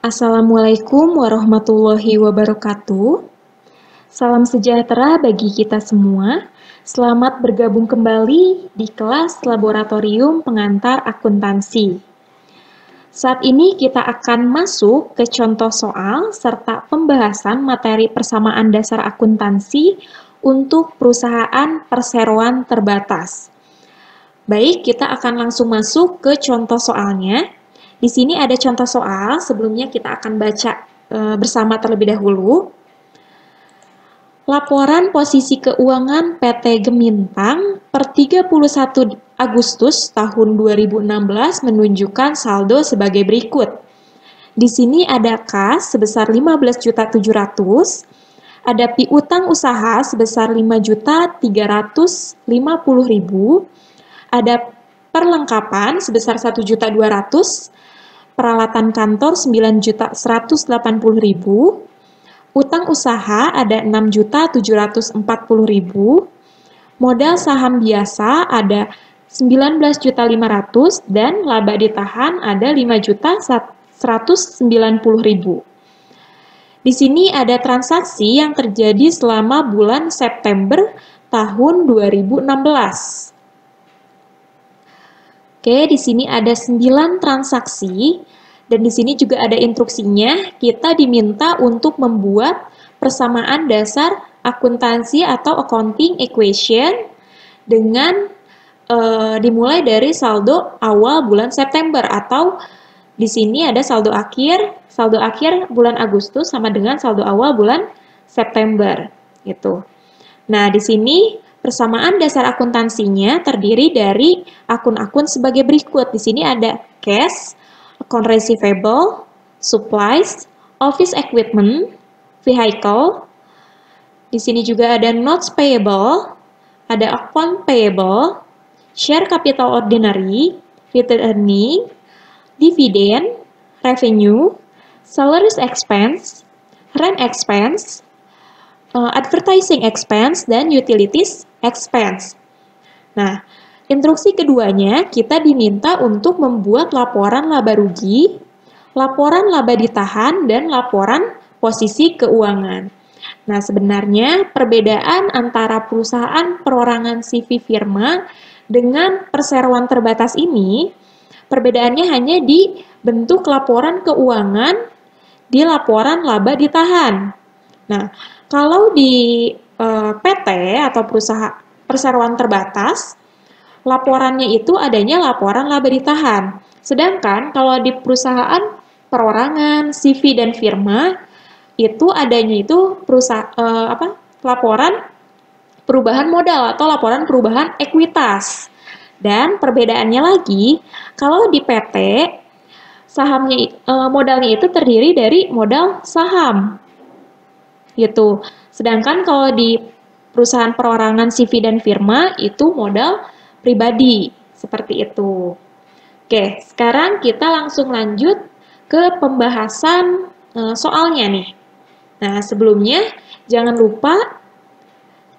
Assalamualaikum warahmatullahi wabarakatuh. Salam sejahtera bagi kita semua. Selamat bergabung kembali di kelas Laboratorium Pengantar Akuntansi. Saat ini kita akan masuk ke contoh soal serta pembahasan materi persamaan dasar akuntansi untuk perusahaan perseroan terbatas. Baik, kita akan langsung masuk ke contoh soalnya. Di sini ada contoh soal, sebelumnya kita akan baca bersama terlebih dahulu. Laporan posisi keuangan PT Gemintang per 31 Agustus tahun 2016 menunjukkan saldo sebagai berikut. Di sini ada kas sebesar 15.700.000, ada piutang usaha sebesar 5.350.000, ada perlengkapan sebesar 1.200.000, peralatan kantor 9.180.000, utang usaha ada 6.740.000, modal saham biasa ada 19.500.000 dan laba ditahan ada 5.190.000. Di sini ada transaksi yang terjadi selama bulan September tahun 2016. Oke, di sini ada 9 transaksi dan di sini juga ada instruksinya. Kita diminta untuk membuat persamaan dasar akuntansi atau accounting equation dengan dimulai dari saldo awal bulan September atau di sini ada saldo akhir bulan Agustus sama dengan saldo awal bulan September gitu. Nah, di sini persamaan dasar akuntansinya terdiri dari akun-akun sebagai berikut. Di sini ada cash, account receivable, supplies, office equipment, vehicle. Di sini juga ada notes payable, ada account payable, share capital ordinary, retained earning, dividend, revenue, salaries expense, rent expense, advertising expense, dan utilities expense. Nah, instruksi keduanya kita diminta untuk membuat laporan laba rugi, laporan laba ditahan, dan laporan posisi keuangan. Nah, sebenarnya perbedaan antara perusahaan perorangan CV firma dengan perseroan terbatas ini, perbedaannya hanya di bentuk laporan keuangan di laporan laba ditahan. Nah, kalau di PT atau perusahaan perseroan terbatas, laporannya itu adanya laporan laba ditahan. Sedangkan kalau di perusahaan perorangan, CV dan firma, itu adanya itu laporan perubahan modal atau laporan perubahan ekuitas. Dan perbedaannya lagi, kalau di PT, sahamnya modalnya itu terdiri dari modal saham. Gitu. Sedangkan kalau di perusahaan perorangan CV dan firma itu modal pribadi, seperti itu. Oke, sekarang kita langsung lanjut ke pembahasan soalnya nih. Nah, sebelumnya jangan lupa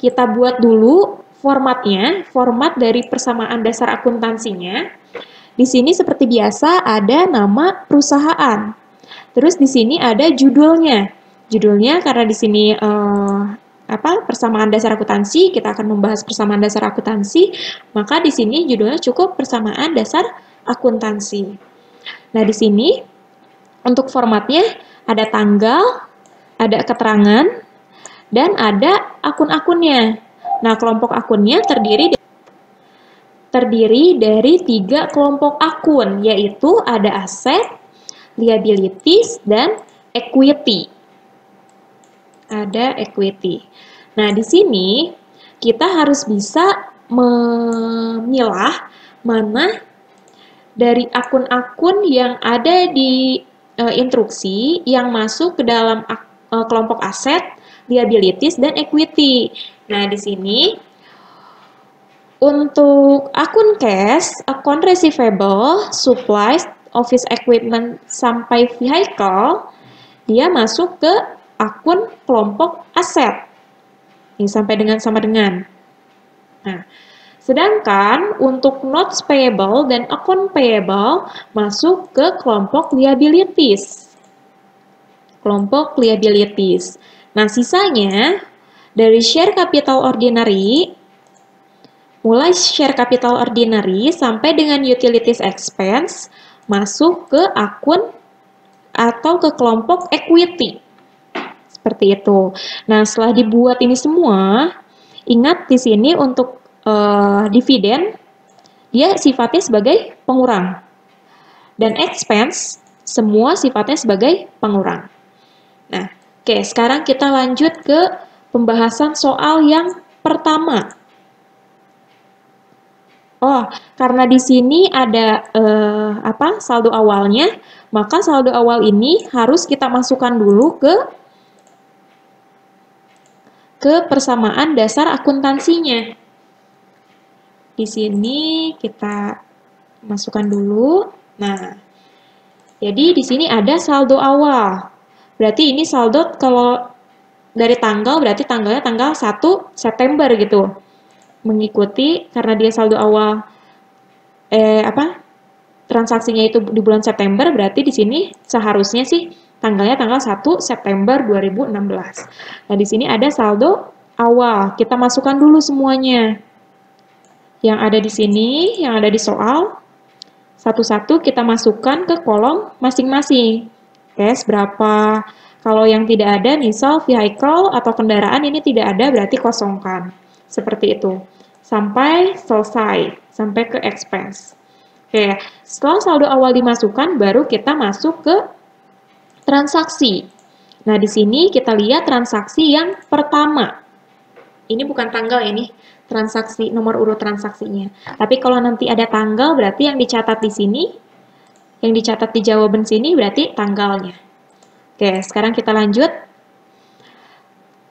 kita buat dulu formatnya, format dari persamaan dasar akuntansinya. Di sini seperti biasa ada nama perusahaan. Terus di sini ada judulnya. Judulnya karena di sini persamaan dasar akuntansi, kita akan membahas persamaan dasar akuntansi, maka di sini judulnya cukup persamaan dasar akuntansi. Nah, di sini untuk formatnya ada tanggal, ada keterangan, dan ada akun-akunnya. Nah, kelompok akunnya terdiri dari 3 kelompok akun, yaitu ada aset, liabilities, dan equity. Ada equity. Nah, di sini kita harus bisa memilah mana dari akun-akun yang ada di instruksi yang masuk ke dalam kelompok aset, liabilities, dan equity. Nah, di sini untuk akun cash, account receivable, supplies, office equipment, sampai vehicle, dia masuk ke akun kelompok aset. Ini sampai dengan sama dengan. Nah, sedangkan untuk notes payable dan account payable masuk ke kelompok liabilities. kelompok liabilities. Nah, sisanya dari share capital ordinary, mulai share capital ordinary sampai dengan utilities expense, masuk ke akun atau ke kelompok equity. Seperti itu. Nah, setelah dibuat ini semua, ingat di sini untuk dividen, dia sifatnya sebagai pengurang. Dan expense, semua sifatnya sebagai pengurang. Nah, oke, sekarang kita lanjut ke pembahasan soal yang pertama. Oh, karena di sini ada saldo awalnya, maka saldo awal ini harus kita masukkan dulu ke persamaan dasar akuntansinya. Di sini kita masukkan dulu. Nah, jadi di sini ada saldo awal. Berarti ini saldo kalau dari tanggal, berarti tanggalnya tanggal 1 September gitu. Mengikuti karena dia saldo awal transaksinya itu di bulan September, berarti di sini seharusnya sih tanggalnya tanggal 1 September 2016. Nah, di sini ada saldo awal. Kita masukkan dulu semuanya. Yang ada di sini, yang ada di soal, satu-satu kita masukkan ke kolom masing-masing. Cash berapa? Kalau yang tidak ada, misal vehicle atau kendaraan ini tidak ada, berarti kosongkan. Seperti itu. Sampai selesai, sampai ke expense. Oke, setelah saldo awal dimasukkan, baru kita masuk ke transaksi. Nah, di sini kita lihat transaksi yang pertama. Ini bukan tanggal ini, transaksi nomor urut transaksinya. Tapi kalau nanti ada tanggal, berarti yang dicatat di sini, yang dicatat di jawaban sini berarti tanggalnya. Oke, sekarang kita lanjut.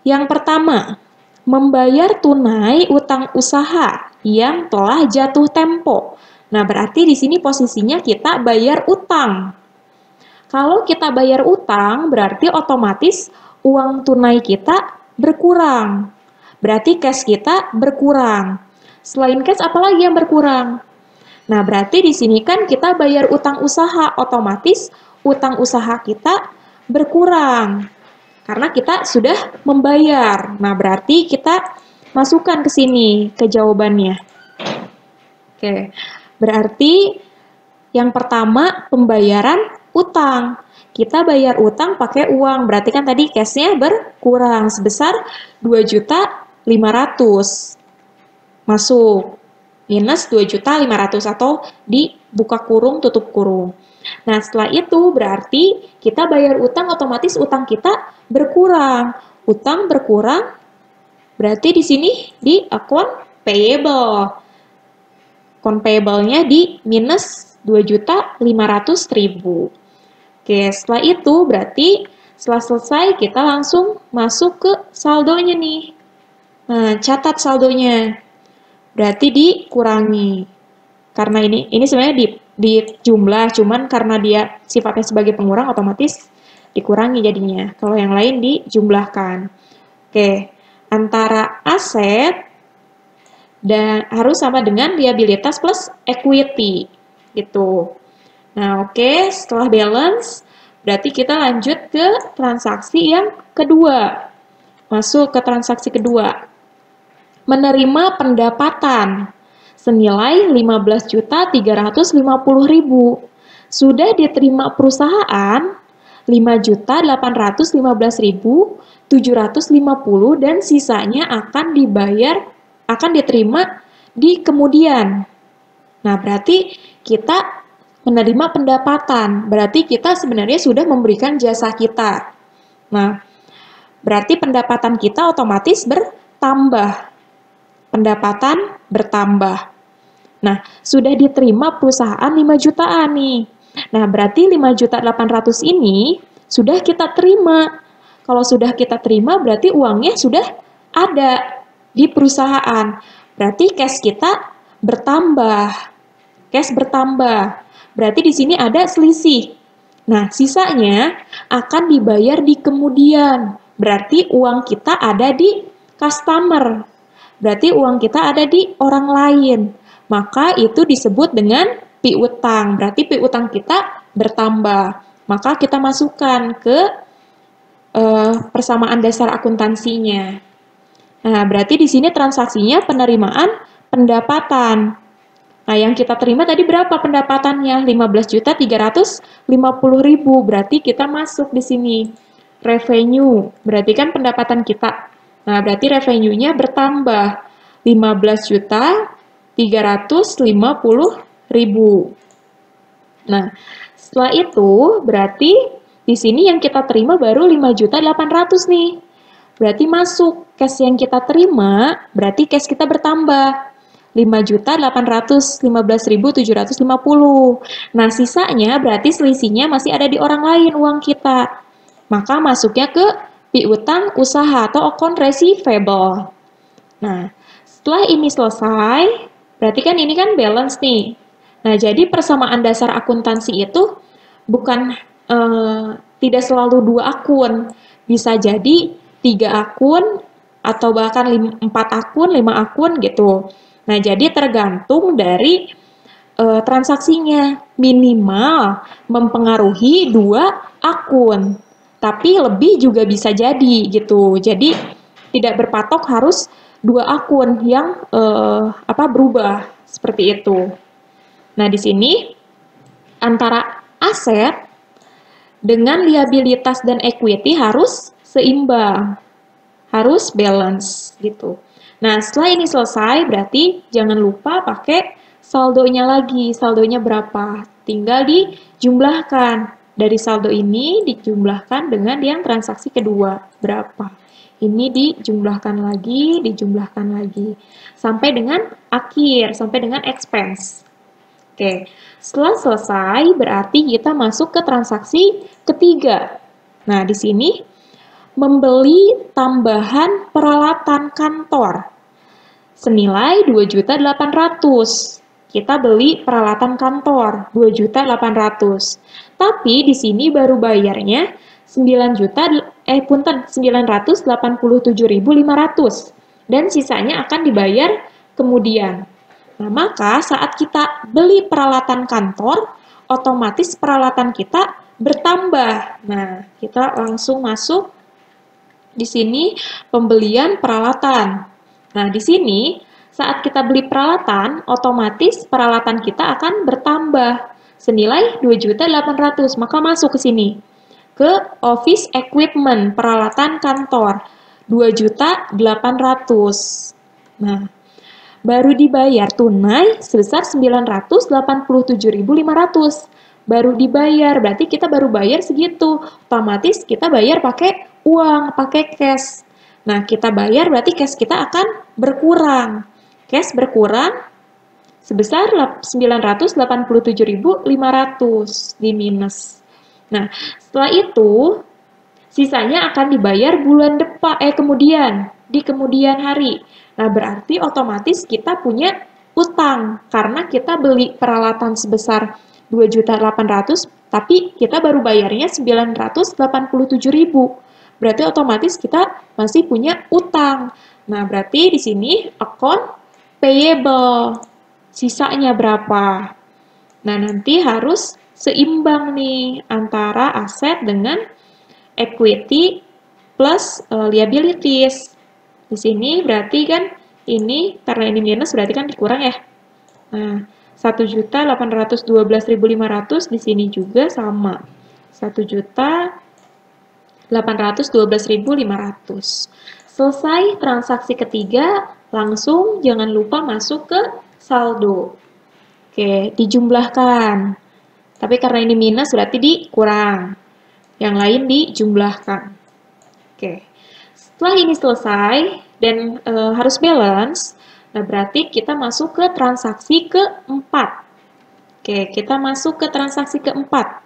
Yang pertama, membayar tunai utang usaha yang telah jatuh tempo. Nah, berarti di sini posisinya kita bayar utang. Kalau kita bayar utang, berarti otomatis uang tunai kita berkurang. Berarti cash kita berkurang. Selain cash, apalagi yang berkurang? Nah, berarti di sini kan kita bayar utang usaha, otomatis utang usaha kita berkurang. Karena kita sudah membayar. Nah, berarti kita masukkan ke sini, ke jawabannya. Oke, berarti yang pertama pembayaran utang. Kita bayar utang pakai uang, berarti kan tadi cash-nya berkurang sebesar 2.500.000. Masuk. Minus 2.500.000 atau dibuka kurung, tutup kurung. Nah, setelah itu berarti kita bayar utang, otomatis utang kita berkurang. Utang berkurang, berarti di sini di account payable. Account payable-nya di minus 2.500.000. Oke, setelah itu berarti setelah selesai kita langsung masuk ke saldonya nih. Nah, catat saldonya. Berarti dikurangi. Karena ini sebenarnya di jumlah, cuman karena dia sifatnya sebagai pengurang otomatis dikurangi jadinya. Kalau yang lain dijumlahkan. Oke, antara aset dan harus sama dengan liabilitas plus equity gitu. Nah, oke, setelah balance berarti kita lanjut ke transaksi yang kedua. Masuk ke transaksi kedua. Menerima pendapatan senilai 15.350.000. Sudah diterima perusahaan 5.815.750 dan sisanya akan diterima di kemudian. Nah, berarti kita menerima pendapatan, berarti kita sebenarnya sudah memberikan jasa kita. Nah, berarti pendapatan kita otomatis bertambah. Pendapatan bertambah. Nah, sudah diterima perusahaan 5 jutaan nih. Nah, berarti 5.800.000 ini sudah kita terima. Kalau sudah kita terima, berarti uangnya sudah ada di perusahaan. Berarti cash kita bertambah. Cash bertambah. Berarti di sini ada selisih. Nah, sisanya akan dibayar di kemudian. Berarti uang kita ada di customer. Berarti uang kita ada di orang lain. Maka itu disebut dengan piutang. Berarti piutang kita bertambah. Maka kita masukkan ke persamaan dasar akuntansinya. Nah, berarti di sini transaksinya penerimaan pendapatan. Nah, yang kita terima tadi berapa pendapatannya? 15.350.000. Berarti kita masuk di sini. Revenue, berarti kan pendapatan kita. Nah, berarti revenue-nya bertambah 15.350.000. Nah, setelah itu berarti di sini yang kita terima baru 5.800.000 nih. Berarti masuk cash yang kita terima, berarti cash kita bertambah 5.815.750. Nah, sisanya berarti selisihnya masih ada di orang lain uang kita. Maka masuknya ke piutang usaha atau account receivable. Nah, setelah ini selesai, berarti kan ini kan balance nih. Nah, jadi persamaan dasar akuntansi itu bukan tidak selalu 2 akun. Bisa jadi 3 akun atau bahkan 4 akun, 5 akun gitu. Nah, jadi tergantung dari transaksinya. Minimal mempengaruhi 2 akun. Tapi lebih juga bisa jadi gitu. Jadi tidak berpatok harus 2 akun yang berubah seperti itu. Nah, di sini antara aset dengan liabilitas dan equity harus seimbang, harus balance gitu. Nah, setelah ini selesai, berarti jangan lupa pakai saldonya lagi. Saldonya berapa? Tinggal dijumlahkan. Dari saldo ini dijumlahkan dengan yang transaksi kedua. Berapa? Ini dijumlahkan lagi, sampai dengan akhir, sampai dengan expense. Oke, setelah selesai berarti kita masuk ke transaksi ketiga. Nah, di sini membeli tambahan peralatan kantor senilai 2.800.000. Kita beli peralatan kantor 2.800.000. Tapi di sini baru bayarnya 987.500 dan sisanya akan dibayar kemudian. Nah, maka saat kita beli peralatan kantor, otomatis peralatan kita bertambah. Nah, kita langsung masuk di sini pembelian peralatan. Nah, di sini saat kita beli peralatan, otomatis peralatan kita akan bertambah senilai 2.800.000. Maka masuk ke sini ke office equipment, peralatan kantor 2.800.000. Nah, baru dibayar tunai sebesar 987.500. Baru dibayar, berarti kita baru bayar segitu. Otomatis kita bayar pakai uang, pakai cash. Nah, kita bayar berarti cash kita akan berkurang. Cash berkurang sebesar 987.500 di minus. Nah, setelah itu sisanya akan dibayar bulan depan, di kemudian hari. Nah, berarti otomatis kita punya utang karena kita beli peralatan sebesar 2.800.000 tapi kita baru bayarnya 987.000. Berarti otomatis kita masih punya utang. Nah, berarti di sini account payable. Sisanya berapa? Nah, nanti harus seimbang nih antara aset dengan equity plus liabilities. Di sini berarti kan ini karena ini minus berarti kan dikurang ya. Nah, 1.812.500 di sini juga sama. 1.812.500. Selesai transaksi ketiga, langsung jangan lupa masuk ke saldo. Oke, dijumlahkan. Tapi karena ini minus berarti dikurang. Yang lain dijumlahkan. Oke. Setelah ini selesai dan harus balance, nah berarti kita masuk ke transaksi keempat. Oke, kita masuk ke transaksi keempat.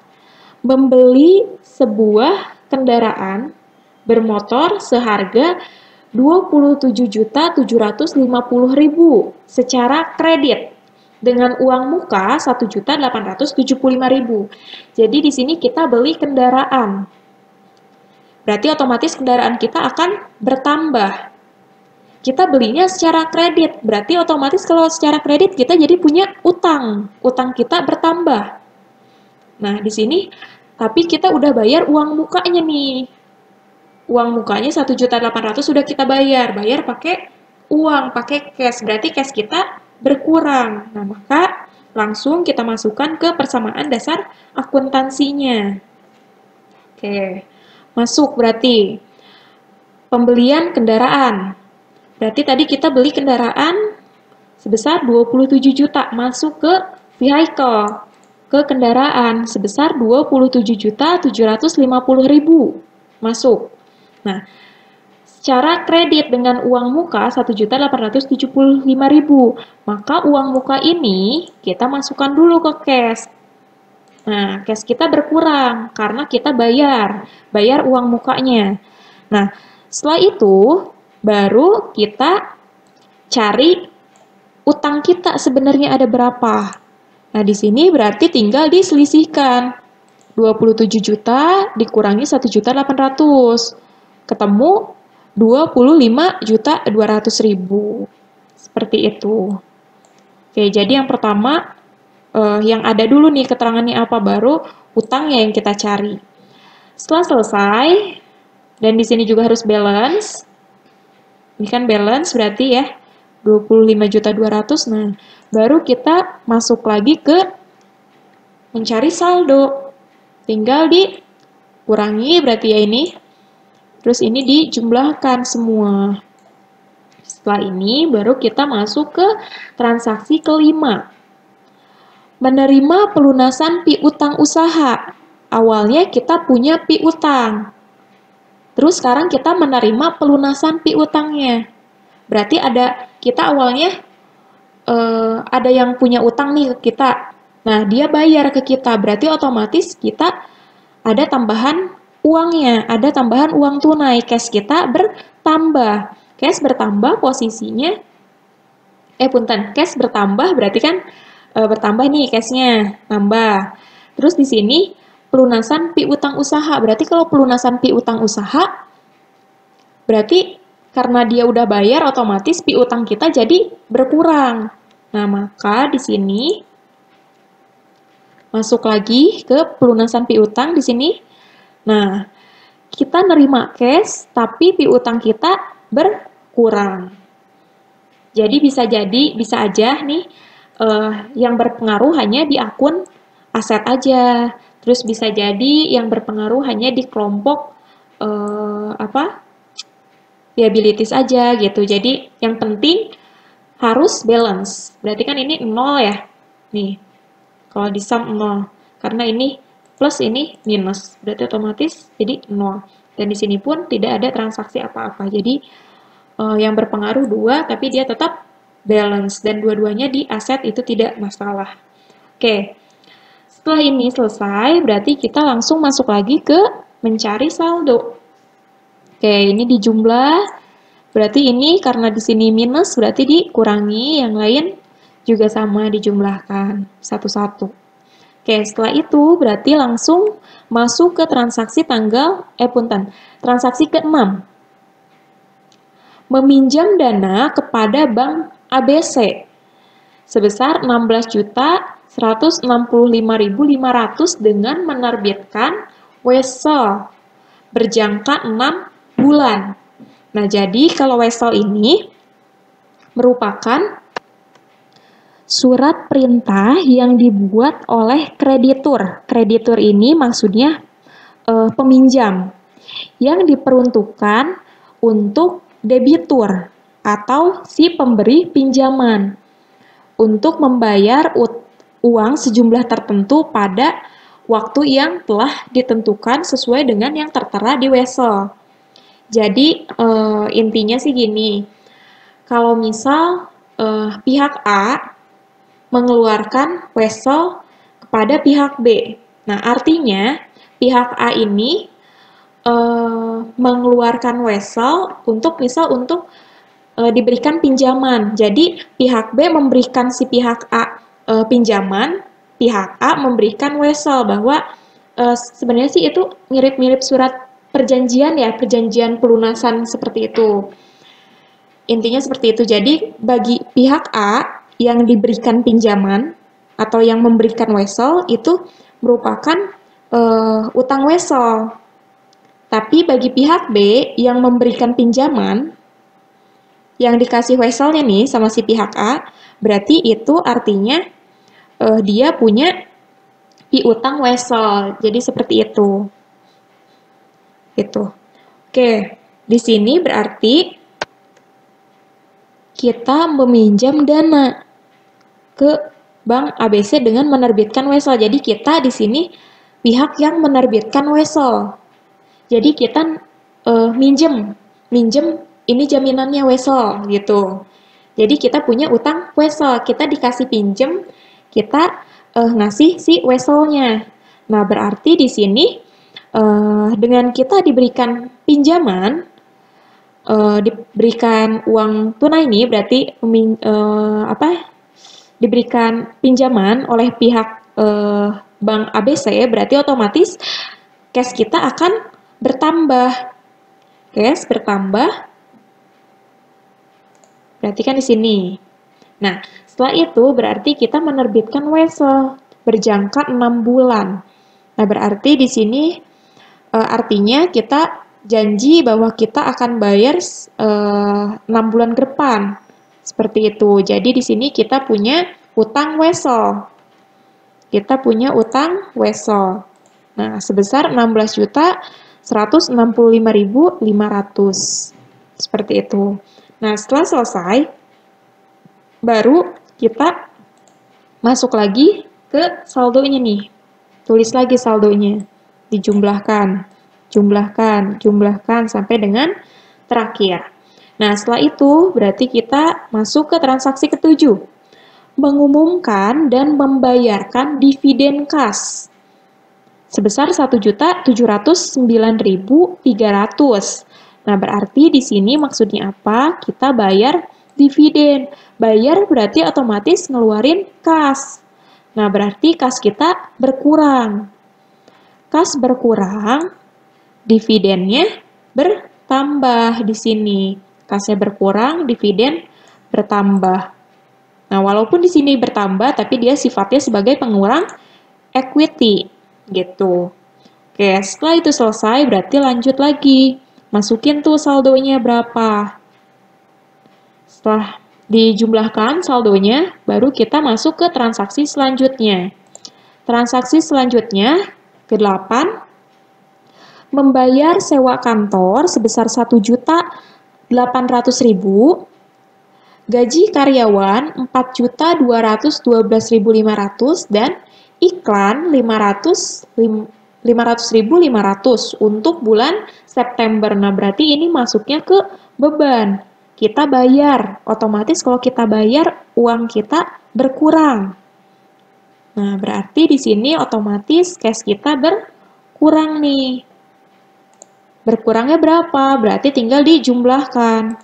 Membeli sebuah kendaraan bermotor seharga 27.750.000 secara kredit dengan uang muka 1.875.000. Jadi di sini kita beli kendaraan. Berarti otomatis kendaraan kita akan bertambah. Kita belinya secara kredit, berarti otomatis kalau secara kredit kita jadi punya utang. Utang kita bertambah. Nah, di sini tapi kita udah bayar uang mukanya nih. uang mukanya 1.800.000 sudah kita bayar pakai uang, pakai cash, berarti cash kita berkurang. Nah, maka langsung kita masukkan ke persamaan dasar akuntansinya. Oke, masuk berarti pembelian kendaraan. Berarti tadi kita beli kendaraan sebesar 27 juta, masuk ke vehicle, ke kendaraan sebesar 27.750.000, masuk. Nah, secara kredit dengan uang muka 1.875.000, maka uang muka ini kita masukkan dulu ke cash. Nah, cash kita berkurang karena kita bayar uang mukanya. Nah, setelah itu baru kita cari utang kita sebenarnya ada berapa. Nah, di sini berarti tinggal diselisihkan. 27 juta dikurangi 1.800.000. Ketemu 25.200.000. Seperti itu. Oke, jadi yang pertama yang ada dulu nih keterangannya apa, baru utangnya yang kita cari. Setelah selesai, dan di sini juga harus balance. Ini kan balance berarti ya 25.200.000. Nah, baru kita masuk lagi ke mencari saldo. Tinggal dikurangi berarti ya ini. Terus ini dijumlahkan semua. Setelah ini baru kita masuk ke transaksi kelima. Menerima pelunasan piutang usaha. Awalnya kita punya piutang. Terus sekarang kita menerima pelunasan piutangnya. Berarti kita awalnya ada yang punya utang nih ke kita. Nah, dia bayar ke kita. Berarti otomatis kita ada tambahan uangnya. Ada tambahan uang tunai. Cash kita bertambah. Cash bertambah posisinya. Cash bertambah berarti kan bertambah nih cashnya, nambah. Terus di sini pelunasan piutang usaha. Berarti kalau pelunasan piutang usaha, berarti karena dia udah bayar, otomatis piutang kita jadi berkurang. Nah, maka di sini masuk lagi ke pelunasan piutang di sini. Nah, kita nerima cash, tapi piutang kita berkurang. Jadi bisa aja nih yang berpengaruh hanya di akun aset aja. Terus bisa jadi yang berpengaruh hanya di kelompok liabilities aja gitu. Jadi yang penting harus balance. Berarti kan ini 0 ya. Nih. Kalau di sum 0. Karena ini plus ini minus. Berarti otomatis jadi 0. Dan di sini pun tidak ada transaksi apa-apa. Jadi yang berpengaruh 2 tapi dia tetap balance, dan dua-duanya di aset itu tidak masalah. Oke, setelah ini selesai, berarti kita langsung masuk lagi ke mencari saldo. Oke, ini dijumlah, berarti ini karena di sini minus, berarti dikurangi, yang lain juga sama dijumlahkan satu-satu. Oke, setelah itu berarti langsung masuk ke transaksi transaksi ke-6. Meminjam dana kepada Bank ABC sebesar 16.165.500 dengan menerbitkan wesel berjangka 6 bulan. Nah, jadi kalau wesel ini merupakan surat perintah yang dibuat oleh kreditur. Kreditur ini maksudnya peminjam yang diperuntukkan untuk debitur atau si pemberi pinjaman untuk membayar uang sejumlah tertentu pada waktu yang telah ditentukan sesuai dengan yang tertera di wesel. Jadi intinya sih gini, kalau misal pihak A mengeluarkan wesel kepada pihak B, nah artinya pihak A ini mengeluarkan wesel untuk diberikan pinjaman. Jadi pihak B memberikan si pihak A pinjaman, pihak A memberikan wesel bahwa sebenarnya sih itu mirip-mirip surat perjanjian ya, perjanjian pelunasan seperti itu. Intinya seperti itu. Jadi bagi pihak A yang diberikan pinjaman atau yang memberikan wesel itu merupakan utang wesel. Tapi bagi pihak B yang memberikan pinjaman, yang dikasih weselnya nih sama si pihak A, berarti itu artinya dia punya piutang wesel. Jadi seperti itu. Gitu. Oke, di sini berarti kita meminjam dana ke Bank ABC dengan menerbitkan wesel. Jadi kita di sini pihak yang menerbitkan wesel. Jadi kita minjem ini jaminannya wesel gitu. Jadi kita punya utang wesel, kita dikasih pinjem, kita ngasih si weselnya. Nah, berarti di sini dengan kita diberikan pinjaman, diberikan uang tunai nih, berarti diberikan pinjaman oleh pihak Bank ABC, berarti otomatis cash kita akan bertambah. Cash bertambah, berarti kan di sini. Nah, setelah itu berarti kita menerbitkan wesel berjangka 6 bulan. Nah, berarti di sini artinya kita janji bahwa kita akan bayar 6 bulan ke depan. Seperti itu. Jadi di sini kita punya utang wesel. Kita punya utang wesel. Nah, sebesar 16.165.500. Seperti itu. Nah, setelah selesai, baru kita masuk lagi ke saldonya nih. Tulis lagi saldonya. Dijumlahkan, jumlahkan sampai dengan terakhir. Nah, setelah itu berarti kita masuk ke transaksi ketujuh. Mengumumkan dan membayarkan dividen kas sebesar 1.709.300. Nah, berarti di sini maksudnya apa? Kita bayar dividen. Bayar berarti otomatis ngeluarin kas. Nah, berarti kas kita berkurang. Kas berkurang, dividennya bertambah di sini. Kasnya berkurang, dividen bertambah. Nah, walaupun di sini bertambah, tapi dia sifatnya sebagai pengurang equity, gitu. Oke, setelah itu selesai, berarti lanjut lagi. Masukin tuh saldonya berapa. Setelah dijumlahkan saldonya, baru kita masuk ke transaksi selanjutnya. Transaksi selanjutnya, ke-8, membayar sewa kantor sebesar 1.800.000, gaji karyawan 4.212.500 dan iklan 500.500 untuk bulan September. Nah, berarti ini masuknya ke beban. Kita bayar, otomatis kalau kita bayar uang kita berkurang. Nah, berarti di sini otomatis cash kita berkurang nih. Berkurangnya berapa? Berarti tinggal dijumlahkan.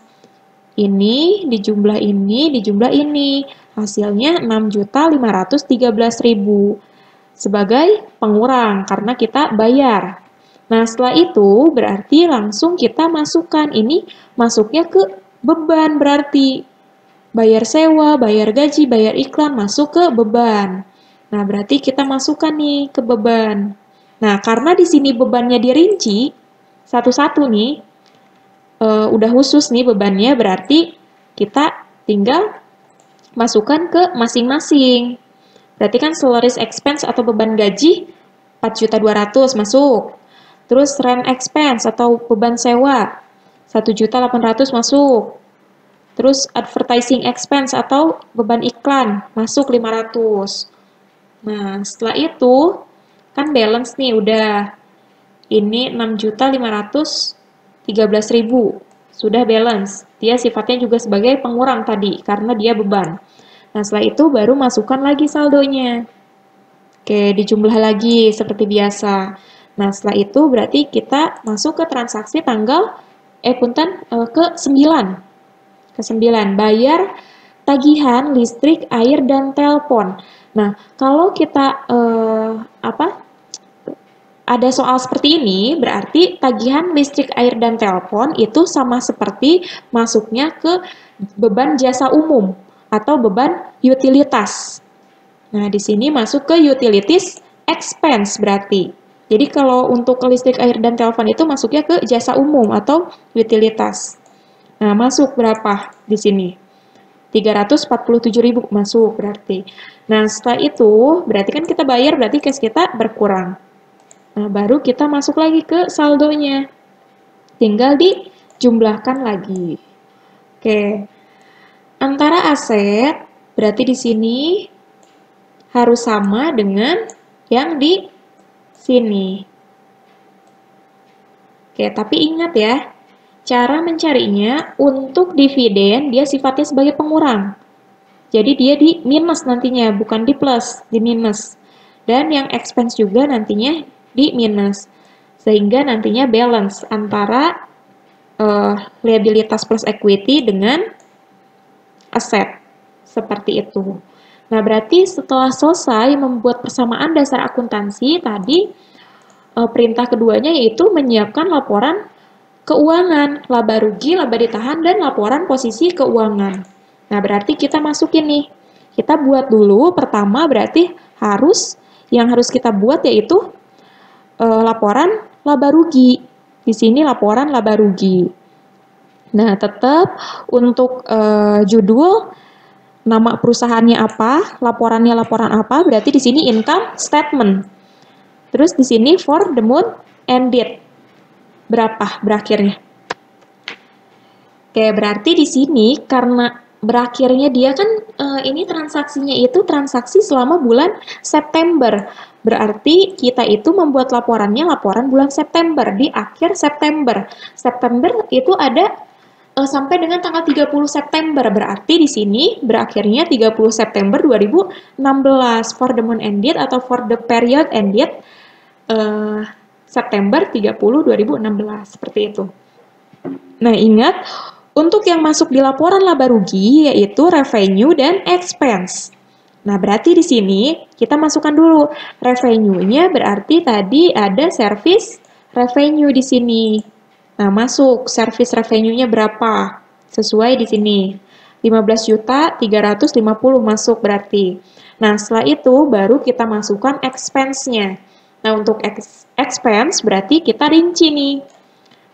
Ini dijumlah ini. Hasilnya 6.513.000 sebagai pengurang karena kita bayar. Nah, setelah itu berarti langsung kita masukkan. Ini masuknya ke beban berarti. Bayar sewa, bayar gaji, bayar iklan masuk ke beban. Nah, berarti kita masukkan nih ke beban. Nah, karena di sini bebannya dirinci satu-satu nih, udah khusus nih bebannya, berarti kita tinggal masukkan ke masing-masing. Berarti kan salaries expense atau beban gaji 4.200.000 masuk. Terus rent expense atau beban sewa 1.800.000 masuk. Terus advertising expense atau beban iklan masuk 500. Nah, setelah itu kan balance nih udah. Ini 6.513.000. Sudah balance. Dia sifatnya juga sebagai pengurang tadi karena dia beban. Nah, setelah itu baru masukkan lagi saldonya. Oke, dijumlah lagi seperti biasa. Nah, setelah itu berarti kita masuk ke transaksi tanggal ke-9. Ke-9, bayar tagihan listrik, air, dan telepon. Nah, kalau kita ada soal seperti ini, berarti tagihan listrik, air, dan telepon itu sama seperti masuknya ke beban jasa umum atau beban utilitas. Nah, di sini masuk ke utilities expense berarti. Jadi kalau untuk listrik, air, dan telepon itu masuknya ke jasa umum atau utilitas. Nah, masuk berapa di sini? 347.000 masuk berarti. Nah, setelah itu berarti kan kita bayar, berarti cash kita berkurang. Nah, baru kita masuk lagi ke saldonya. Tinggal dijumlahkan lagi. Oke. Antara aset berarti di sini harus sama dengan yang di sini. Oke, tapi ingat ya, cara mencarinya untuk dividen dia sifatnya sebagai pengurang. Jadi dia di minus nantinya, bukan di plus, di minus. Dan yang expense juga nantinya di minus. Sehingga nantinya balance antara liabilitas plus equity dengan aset. Seperti itu. Nah, berarti setelah selesai membuat persamaan dasar akuntansi, tadi perintah keduanya yaitu menyiapkan laporan keuangan, laba rugi, laba ditahan, dan laporan posisi keuangan. Nah, berarti kita masukin nih. Kita buat dulu, pertama berarti yang harus kita buat yaitu laporan laba rugi. Di sini laporan laba rugi. Nah, tetap untuk judul, nama perusahaannya apa, laporannya laporan apa, berarti di sini income statement. Terus di sini for the month ended. Berapa berakhirnya? Oke, berarti di sini karena berakhirnya dia kan ini transaksinya itu transaksi selama bulan September. Berarti kita itu membuat laporannya laporan bulan September di akhir September. September itu ada sampai dengan tanggal 30 September. Berarti di sini berakhirnya 30 September 2016 for the month ended atau for the period ended September 30 2016 seperti itu. Nah, ingat untuk yang masuk di laporan laba rugi yaitu revenue dan expense. Nah, berarti di sini kita masukkan dulu revenue-nya, berarti tadi ada service revenue di sini. Nah, masuk service revenue-nya berapa? Sesuai di sini. 15.350 masuk berarti. Nah, setelah itu baru kita masukkan expense-nya. Nah, untuk expense berarti kita rinci nih.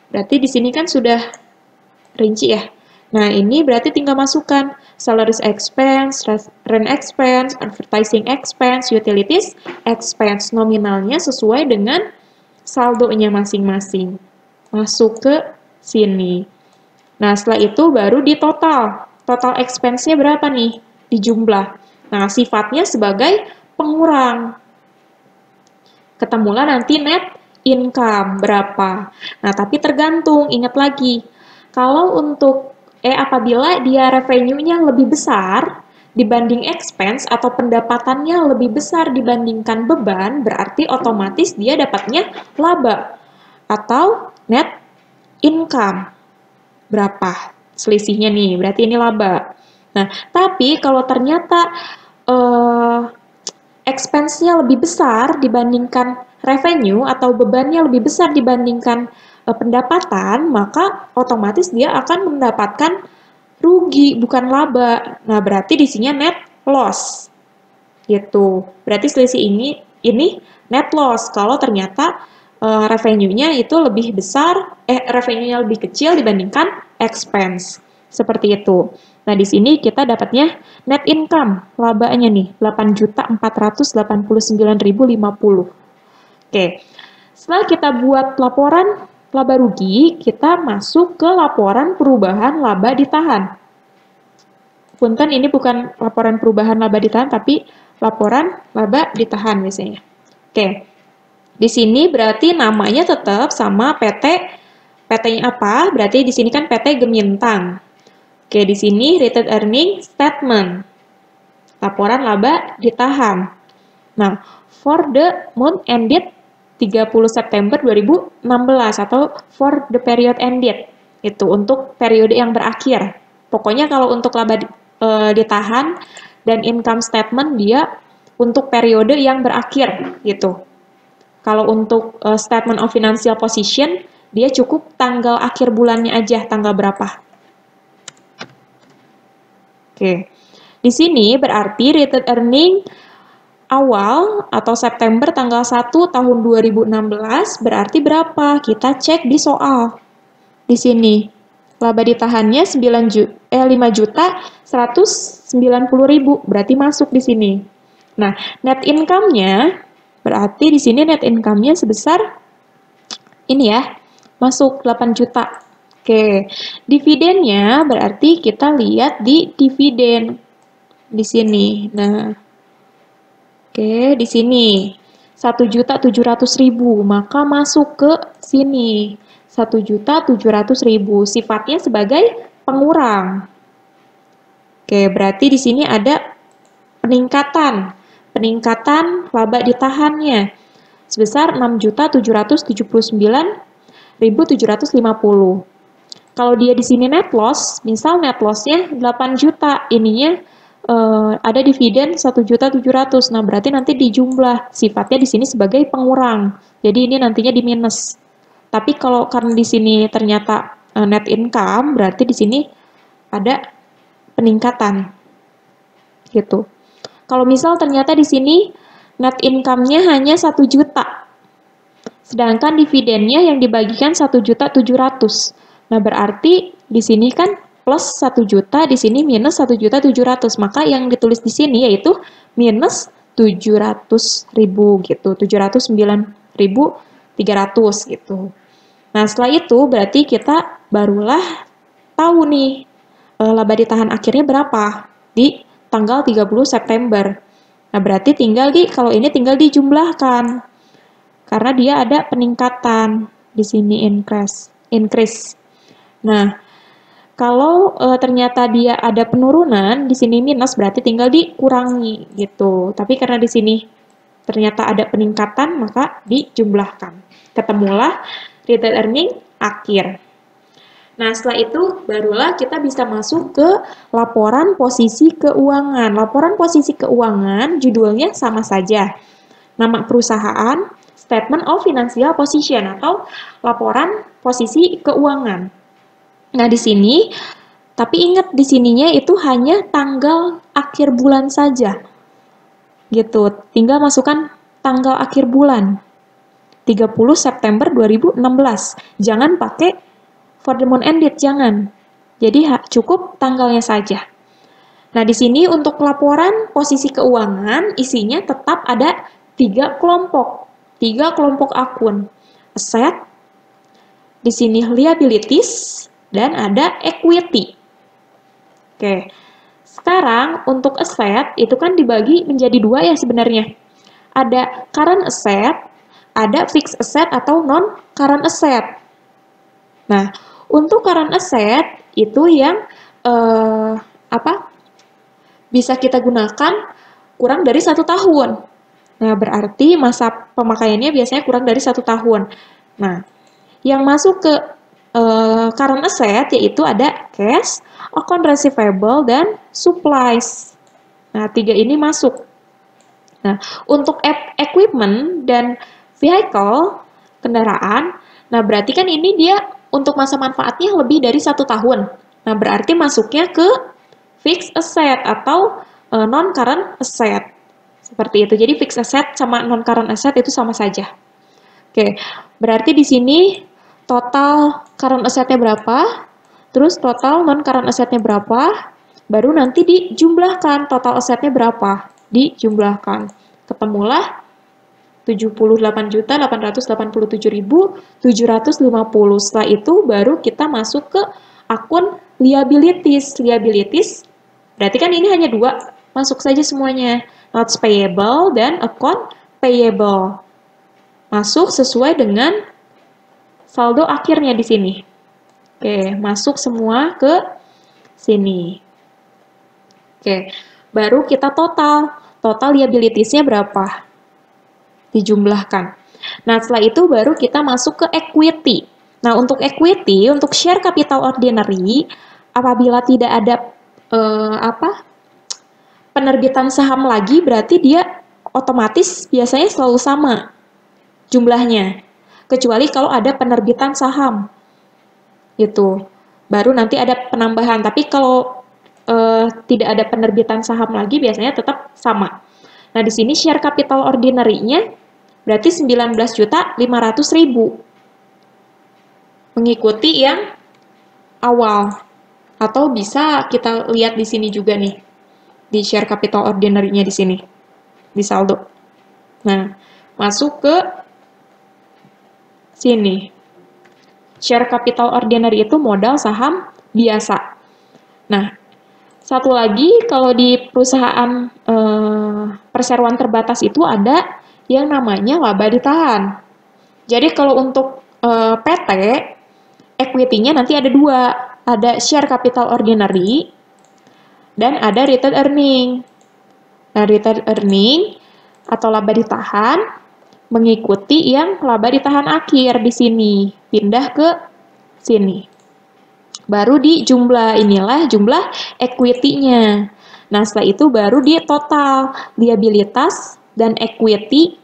Berarti di sini kan sudah rinci ya. Nah, ini berarti tinggal masukkan salaries expense, rent expense, advertising expense, utilities expense. Nominalnya sesuai dengan saldonya masing-masing. Masuk ke sini. Nah, setelah itu baru di total. Total expense-nya berapa nih? Di jumlah. Nah, sifatnya sebagai pengurang. Ketemulah nanti net income berapa. Nah, tapi tergantung, ingat lagi. Kalau untuk apabila dia revenue-nya lebih besar dibanding expense atau pendapatannya lebih besar dibandingkan beban, berarti otomatis dia dapatnya laba atau net income. Berapa selisihnya nih? Berarti ini laba. Nah, tapi kalau ternyata expense-nya lebih besar dibandingkan revenue atau bebannya lebih besar dibandingkan pendapatan, maka otomatis dia akan mendapatkan rugi, bukan laba. Nah, berarti di sini net loss. Gitu. Berarti selisih ini net loss kalau ternyata revenue-nya itu lebih besar, revenue-nya lebih kecil dibandingkan expense. Seperti itu. Nah, di sini kita dapatnya net income, labanya nih, 8.489.050. Oke, setelah kita buat laporan laba rugi, kita masuk ke laporan perubahan laba ditahan. Punten, ini bukan laporan perubahan laba ditahan, tapi laporan laba ditahan biasanya. Oke, di sini berarti namanya tetap sama PT. PT-nya apa? Berarti di sini kan PT Gemintang. Oke, di sini retained earning statement. Laporan laba ditahan. Nah, for the month ended 30 September 2016 atau for the period ended. Itu untuk periode yang berakhir. Pokoknya kalau untuk laba ditahan dan income statement dia untuk periode yang berakhir gitu. Kalau untuk statement of financial position dia cukup tanggal akhir bulannya aja, tanggal berapa. Oke. Di sini berarti retained earning awal atau September tanggal 1 tahun 2016 berarti berapa? Kita cek di soal. Di sini. Laba ditahannya 5.190.000, berarti masuk di sini. Nah, net income-nya berarti di sini net income-nya sebesar ini ya, masuk 8 juta. Oke, dividennya berarti kita lihat di dividen di sini. Nah, oke, di sini 1.700.000, maka masuk ke sini 1.700.000, sifatnya sebagai pengurang. Oke, berarti di sini ada peningkatan laba ditahannya sebesar 6.779.750. Kalau dia di sini net loss, misal net loss-nya 8 juta, ininya ada dividen 1.700.000. Nah, berarti nanti dijumlah, sifatnya di sini sebagai pengurang. Jadi ini nantinya di minus. Tapi kalau karena di sini ternyata net income, berarti di sini ada peningkatan. Gitu. Kalau misal ternyata di sini net income-nya hanya 1 juta. Sedangkan dividennya yang dibagikan 1.700.000. Nah, berarti di sini kan plus 1 juta, di sini minus 1.700.000. Maka yang ditulis di sini yaitu minus 700.000 gitu. 709.300 gitu. Nah, setelah itu berarti kita barulah tahu nih laba ditahan akhirnya berapa di tanggal 30 September. Nah, berarti kalau ini tinggal dijumlahkan. Karena dia ada peningkatan di sini increase. Nah, kalau ternyata dia ada penurunan, di sini minus berarti tinggal dikurangi gitu. Tapi karena di sini ternyata ada peningkatan, maka dijumlahkan. Ketemulah retail earning akhir. Nah, setelah itu barulah kita bisa masuk ke laporan posisi keuangan. Laporan posisi keuangan judulnya sama saja. Nama perusahaan, Statement of Financial Position atau laporan posisi keuangan. Nah, di sini, tapi ingat di sininya itu hanya tanggal akhir bulan saja. Gitu, tinggal masukkan tanggal akhir bulan. 30 September 2016. Jangan pakai for the month ended, jangan. Jadi cukup tanggalnya saja. Nah, di sini untuk laporan posisi keuangan, isinya tetap ada 3 kelompok. 3 kelompok akun. Asset, di sini liabilities, dan ada equity. Oke, sekarang untuk asset itu kan dibagi menjadi 2 ya sebenarnya. Ada current asset, ada fixed asset atau non-current asset. Nah, untuk current asset itu yang bisa kita gunakan kurang dari 1 tahun. Nah, berarti masa pemakaiannya biasanya kurang dari 1 tahun. Nah, yang masuk ke current asset yaitu ada cash, account receivable, dan supplies. Nah, 3 ini masuk. Nah, untuk equipment dan vehicle, kendaraan, nah berarti kan ini dia untuk masa manfaatnya lebih dari 1 tahun. Nah, berarti masuknya ke fixed asset atau non-current asset. Seperti itu. Jadi fixed asset sama non-current asset itu sama saja. Oke, berarti di sini total current asset-nya berapa, terus total non-current asset-nya berapa, baru nanti dijumlahkan total asset-nya berapa, dijumlahkan. Ketemulah 78.887.750. Setelah itu baru kita masuk ke akun liabilities. Liabilities, berarti kan ini hanya 2, masuk saja semuanya. Notes payable dan account payable. Masuk sesuai dengan saldo akhirnya di sini. Oke, masuk semua ke sini. Oke, baru kita total. Total liabilities-nya berapa? Dijumlahkan. Nah, setelah itu baru kita masuk ke equity. Nah, untuk equity, untuk share capital ordinary, apabila tidak ada penerbitan saham lagi, berarti dia otomatis biasanya selalu sama jumlahnya. Kecuali kalau ada penerbitan saham. Itu. Baru nanti ada penambahan. Tapi kalau tidak ada penerbitan saham lagi, biasanya tetap sama. Nah, di sini share capital ordinary-nya berarti 19.500.000. Mengikuti yang awal. Atau bisa kita lihat di sini juga nih. Di share capital ordinary-nya di sini. Di saldo. Nah, masuk ke sini. Share capital ordinary itu modal saham biasa. Nah, satu lagi, kalau di perusahaan perseroan terbatas itu ada yang namanya laba ditahan. Jadi kalau untuk PT, equity-nya nanti ada dua. Ada share capital ordinary dan ada retained earning. Nah, retained earning atau laba ditahan mengikuti yang laba ditahan akhir di sini. Pindah ke sini. Baru di jumlah, inilah jumlah equity-nya. Nah, setelah itu baru di total liabilitas dan equity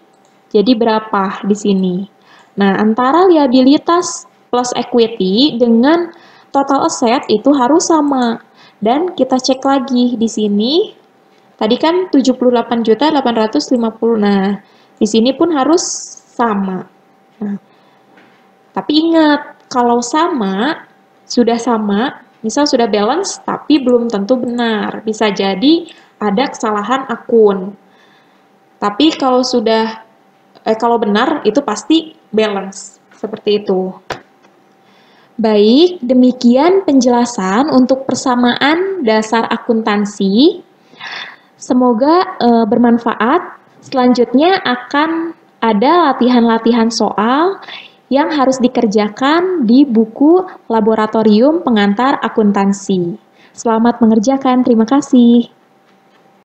jadi berapa di sini. Nah, antara liabilitas plus equity dengan total asset itu harus sama. Dan kita cek lagi di sini. Tadi kan 78.850. Nah, di sini pun harus sama. Nah, tapi ingat, kalau sama, sudah sama, misal sudah balance, tapi belum tentu benar. Bisa jadi ada kesalahan akun. Tapi kalau kalau benar, itu pasti balance. Seperti itu. Baik, demikian penjelasan untuk persamaan dasar akuntansi. Semoga bermanfaat. Selanjutnya akan ada latihan-latihan soal yang harus dikerjakan di buku Laboratorium Pengantar Akuntansi. Selamat mengerjakan, terima kasih.